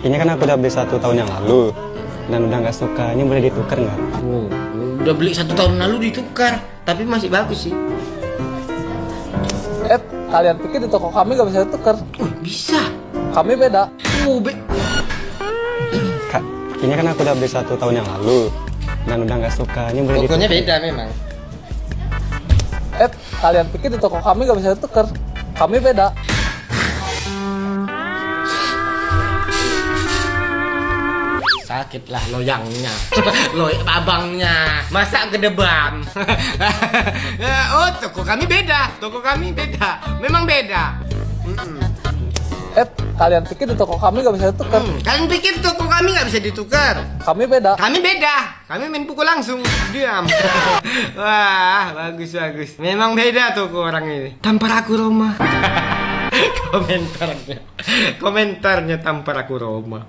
ini kan aku udah beli 1 tahun yang lalu dan udah nggak suka. Ini boleh ditukar nggak? Oh, udah beli 1 tahun lalu ditukar, tapi masih bagus sih. Kalian pikir di toko kami gak bisa ditukar? Bisa. Kami beda. Kak, ini kan aku udah beli 1 tahun yang lalu dan udah nggak suka. Ini boleh Tokonya ditukar. beda memang. Kalian pikir di toko kami gak bisa ditukar? Kami beda. Sakit lah loyangnya, abangnya, masa gedebam. Oh, toko kami beda, memang beda. Kalian pikir di toko kami gak bisa ditukar? Kalian pikir toko kami nggak bisa ditukar? Kami beda. Kami main pukul langsung, diam. Wah, bagus. Memang beda toko orang ini. Tampar aku Roma. Komentarnya tampar aku Roma.